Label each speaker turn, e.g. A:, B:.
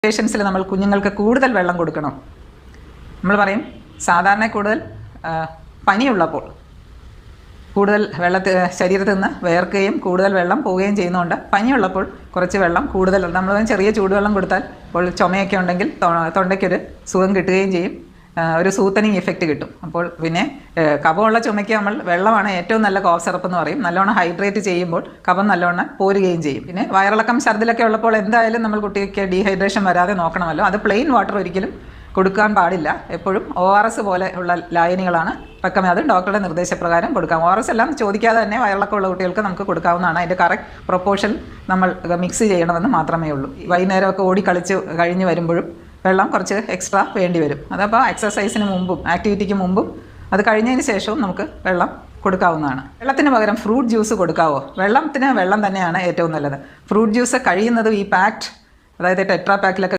A: പേഷ്യൻസിൽ നമ്മൾ കുഞ്ഞുങ്ങൾക്ക് കൂടുതൽ വെള്ളം കൊടുക്കണം. നമ്മൾ പറയും സാധാരണ കൂടുതൽ പനിയുള്ളപ്പോൾ കൂടുതൽ ശരീരത്തിൽ നിന്ന് വേർക്കുകയും കൂടുതൽ വെള്ളം പോവുകയും ചെയ്യുന്നതുകൊണ്ട് പനിയുള്ളപ്പോൾ കുറച്ച് വെള്ളം കൂടുതൽ നമ്മൾ ചെറിയ ചൂടുവെള്ളം കൊടുത്താൽ ഇപ്പോൾ ചുമയൊക്കെ ഉണ്ടെങ്കിൽ തൊണ്ടയ്ക്കൊരു സുഖം കിട്ടുകയും ചെയ്യും, ഒരു സൂത്തനിങ് ഇഫക്റ്റ് കിട്ടും. അപ്പോൾ പിന്നെ കഫമുള്ള ചുമയ്ക്ക് നമ്മൾ വെള്ളമാണ് ഏറ്റവും നല്ല കോഫ് സിറപ്പ് എന്ന് പറയും. നല്ലോണം ഹൈഡ്രേറ്റ് ചെയ്യുമ്പോൾ കഫം നല്ലോണം പോരുകയും ചെയ്യും. പിന്നെ വയറിളക്കം ഛർദിലൊക്കെ ഉള്ളപ്പോൾ എന്തായാലും നമ്മൾ കുട്ടിക്ക് ഡീഹൈഡ്രേഷൻ വരാതെ നോക്കണമല്ലോ. അത് പ്ലെയിൻ വാട്ടർ ഒരിക്കലും കൊടുക്കാൻ പാടില്ല. എപ്പോഴും ORS പോലെ ഉള്ള ലായനികളാണ് അത് ഡോക്ടറുടെ നിർദ്ദേശപ്രകാരം കൊടുക്കാം. ORS എല്ലാം ചോദിക്കാതെ തന്നെ വയറിളക്കമുള്ള കുട്ടികൾക്ക് നമുക്ക് കൊടുക്കാവുന്നതാണ്. അതിൻ്റെ കറക്റ്റ് പ്രൊപ്പോർഷൻ നമ്മൾ മിക്സ് ചെയ്യണമെന്ന് മാത്രമേ ഉള്ളൂ. വൈകുന്നേരമൊക്കെ ഓടി കളിച്ച് കഴിഞ്ഞ് വരുമ്പോഴും വെള്ളം കുറച്ച് എക്സ്ട്രാ വേണ്ടി വരും. അതപ്പോൾ എക്സസൈസിന് മുമ്പും ആക്ടിവിറ്റിക്ക് മുമ്പും അത് കഴിഞ്ഞതിന് ശേഷവും നമുക്ക് വെള്ളം കൊടുക്കാവുന്നതാണ്. വെള്ളത്തിന് പകരം ഫ്രൂട്ട് ജ്യൂസ് കൊടുക്കാവോ? വെള്ളം തന്നെയാണ് ഏറ്റവും നല്ലത്. ഫ്രൂട്ട് ജ്യൂസ് കഴിയുന്നതും ഈ പാക്ഡ്, അതായത് ടെട്രാ പാക്കിലൊക്കെ